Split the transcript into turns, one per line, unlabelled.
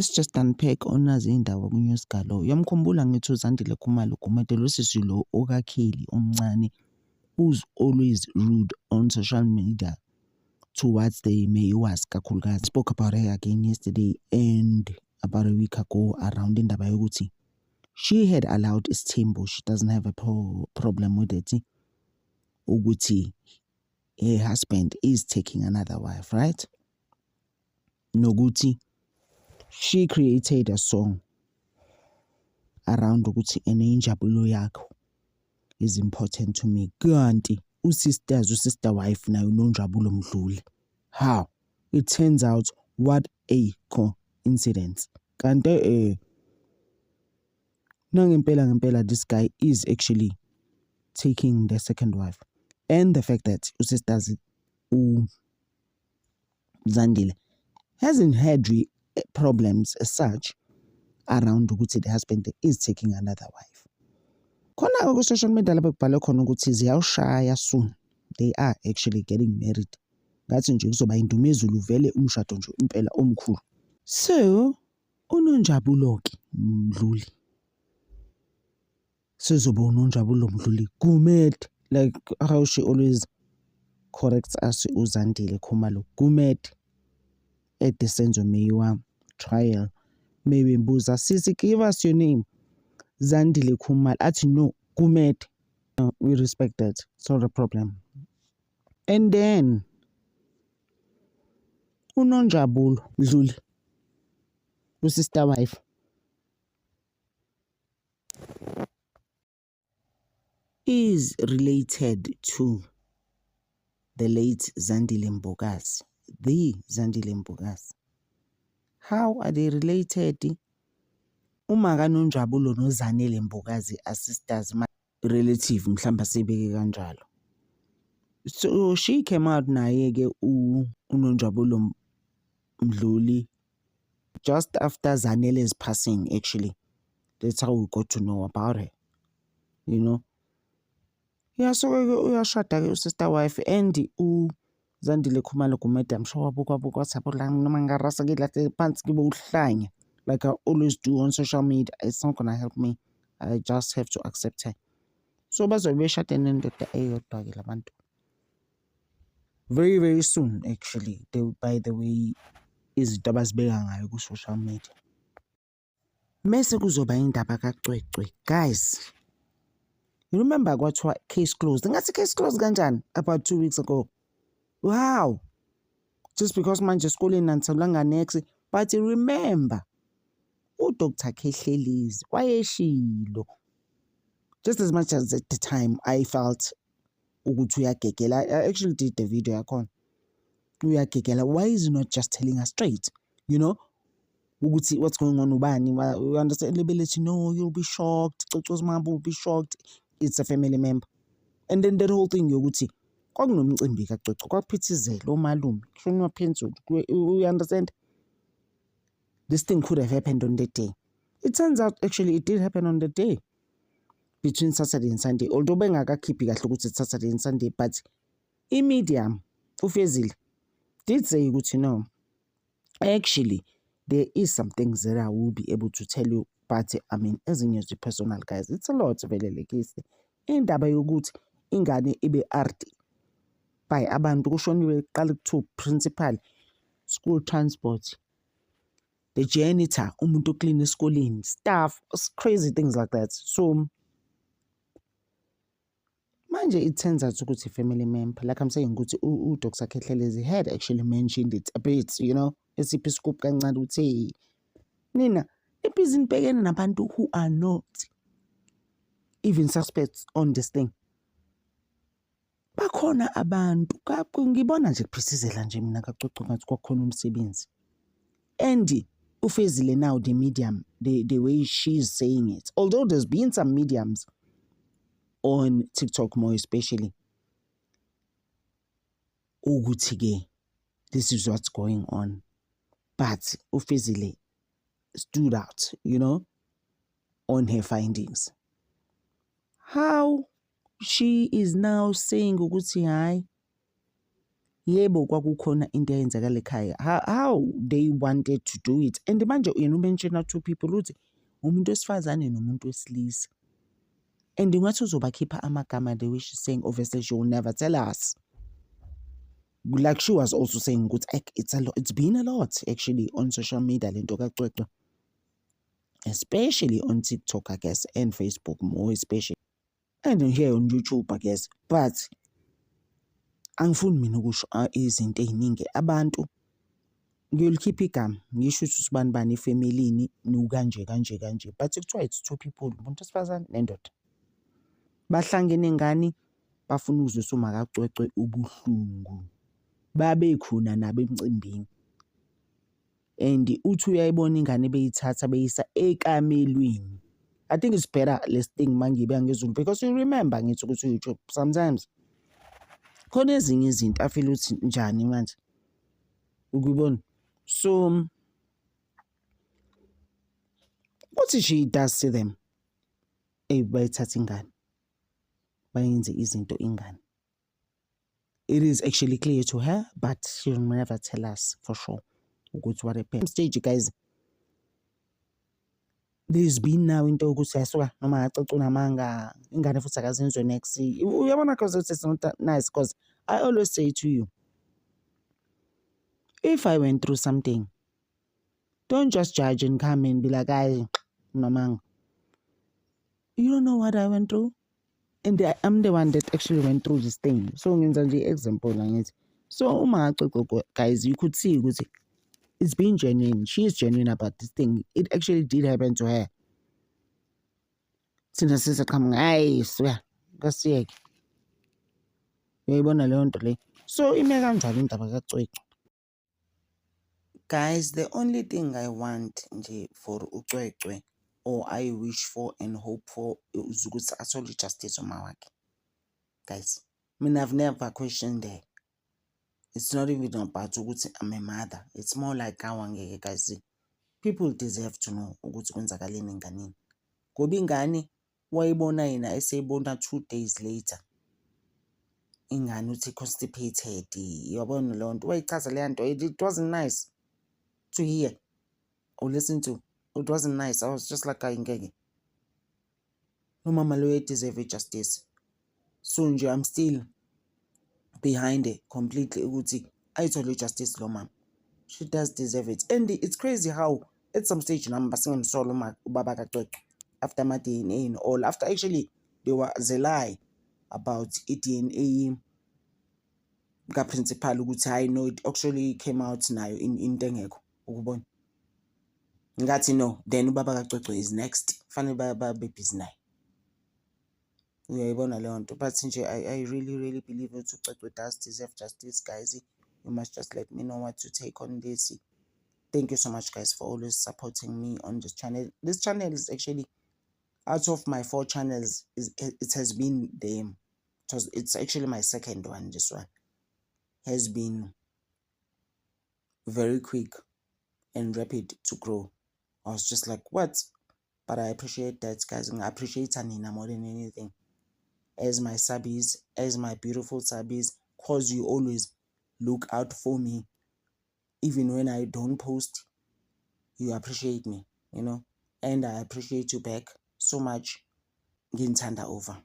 let's just unpack onazi indaba ku-news galo. Uyamkhumbula ngithi uZandile Khumalo Gumede lo sisi lo okaKheli omncane who's always rude on social media towards the Mayiwas kakhulukazi. Spoke about her again yesterday and about a week ago around indaba yokuthi she had allowed Isthembu, she doesn't have a problem with it, ukuthi her husband is taking another wife, right? Noguti, she created a song around ukuthi enenjabulo yakho is important to me. Kanti sister wife nayo nonjabulo Mdluli. How? It turns out what a coincidence. Kanti ngempela this guy is actually taking the second wife. And the fact that sisters Zandile hasn't had problems as such around ukuthi the husband is taking another wife. Khona ku social media lapho kubhale khona ukuthi ziyawushaya soon. They are actually getting married. Ngathi nje kuzoba indumezulu vele umshado nje impela omkhulu. So unonjabulo ke Mdluli. Sizoba unonjabulo Mdluli Gumede, like how she always corrects us uZandile Khumalo Gumede at the Senzo Mayiwa trial. Maybe Mbuza Sisi, give us your name. Zandile Khumalo. Ati no, Gumede. No, we respect that. It's not a problem. And then unonjabulo Mdluli, sister wife, is related to the late Zandile Mbokazi. The Zandile Mbokazi. How are they related? Uma kanonjabulo noZanele Mbokazi as sisters, my relative mhlamba sibeke kanjalo. So she came out naye ke unonjabulo Mdluli just after Zanele's passing, actually. That's how we got to know about her. You know? Yeah, so uyashada ke sister wife and Zandile Khumalo Gumede. I'm sure wabuka WhatsApp la noma ngarasa ke lahle phansi kibe uhlanya like I always do on social media. It's not gonna help me. I just have to accept her. So bazobe beshade nendoda eyodwa ke labantu. Very, very soon, actually. By the way, izinto abazibeka ngayo ku social media. Mese kuzoba indaba kaCwecwe. Guys, you remember kwathiwa case closed? Ngathi case closed kanjani about 2 weeks ago. Wow. Just because manje esikoleni angisalanga next, but remember uDr. Kehlelizi wayeshilo. Just as much as at the time I felt ukuthi uyagegela. I actually did the video yakhona. Uyagegela. Why is he not just telling us straight? You know? Ukuthi what's going on ubani? We understand ability. No, you'll be shocked. Cocos Mama will be shocked. It's a family member. And then that whole thing yokuthi kwakunomcimbi kaCwecwe kwaphithizela omalume kushoniwa phezulu. We understand? This thing could have happened on the day. It turns out actually it did happen on the day between Saturday and Sunday. Although bengakakhiphi kahle ukuthi it's Saturday and Sunday, but iMedium uFezile did say ukuthi no, actually there is some things that I will be able to tell you, but I mean ezinye nje personal guys, it's a lot vele lekisi. Indaba yokuthi ingane ibe RD by abantu kushoniwe qala ku principal, school transport, the janitor, umuntu clean esikoleni, staff, crazy things like that. So manje it turns out ukuthi family member, like I'm saying ukuthi uDr. Kehlelizi had actually mentioned it a bit, you know, esiphi scoop kancane ukuthi nina ibhizi nibhekene nabantu who are not even suspects on this thing. Bakhona abantu ngibona nje kuphithizela nje mina kaCwecwe ngathi kwakhona umsebenzi. And uFezile now the medium, the way she's saying it, although there's been some mediums on TikTok more especially, ukuthi ke this is what's going on, but uFezile stood out, you know, on her findings. How she is now saying ukuthi hayi yebo kwakukhona into eyenzakala ekhaya. How they wanted to do it. And manje yena umenshina two people uthi umuntu wesifazane nomuntu wesilisa. And ngathi uzobakhipha amagama the way she's saying obviously she will never tell us. Like she was also saying ukuthi it's a lot, it's been a lot actually on social media lento kaCwecwe. Especially on TikTok, I guess, and Facebook more especially. And here on YouTube, I guess. But angifuni mina ukusho izinto eziningi abantu ngiyolikhipha igama ngisho ukuthi usibani bani efamilini nukanje kanje but kuthiwa it's two people umuntu wesifazane nendoda bahlangene ngani bafuna ukuzwisa uMakaCwecwe ubuhlungu babe khona nabo emcimbini and uthi uyayibona ingane beyithatha beyisa ekamelweni. I think it's better less thing mangibeka ngezulu because you remember ngithi ukuthi YouTube sometimes khona ezinye izinto I feel ukuthi njani manje ukubona. So what she does to them bayithatha ingane bayenze izinto ingane. It is actually clear to her but she will never tell us for sure ukuthi what happened. Stage guys, there's been now into ukuthi yasuka noma acaca unamanga ingane futhi akazenziwe next. Uyabona because it's not nice because I always say to you, if I went through something, don't just judge and come and be like, I unamanga. You don't know what I went through, and I'm the one that actually went through this thing. So ngenza nje example ngithi. So uMakaCwecwe guys, you could see ukuthi it's been genuine. She is genuine about this thing. It actually did happen to her. Thina sisaqhamuka hayi swear kasiyeke. Uyayibona leyo nto le. So ime kanjalo indaba kaCwecwe. Guys, the only thing I want nje for uCwecwe or I wish for and hope for is ukuthi athole justice uma wakhe. Guys, I mean I've never questioned her. It's not even about ukuthi I'm a mother. It's more like awangeke guys. People deserve to know ukuthi kwenzakaleni enganeni. Ngoba ingane wayibona yena eseyibona 2 days later. Ingane uthi constipated. Yabona leyo nto wayichaza le nto. It wasn't nice to hear or listen to. It wasn't nice. I was just like ngeke. No mama lo deserve justice. So nje I'm still behind it completely ukuthi ayithole justice lo mama. She does deserve it. And it's crazy how at some stage number singemsolo ubaba kaCwecwe after my DNA and all, after actually there was a lie about DNA ka principal ukuthi I know it actually came out nayo into engekho ukubona ngathi no then ubaba kaCwecwe is next fanele babe busy naye. Uyayibona leyo nto but nje I really believe ukuthi uCwecwe does deserve justice guys. You must just let me know what to take on this. Thank you so much guys for always supporting me on this channel. This channel is actually out of my 4 channels it has been it's actually my second one. This one has been very quick and rapid to grow. I was just like what? But I appreciate that guys, and I appreciate Anina more than anything. As my subbies, as my beautiful subbies, cause you always look out for me. Even when I don't post, you appreciate me, you know, and I appreciate you back so much. Ngintanda over.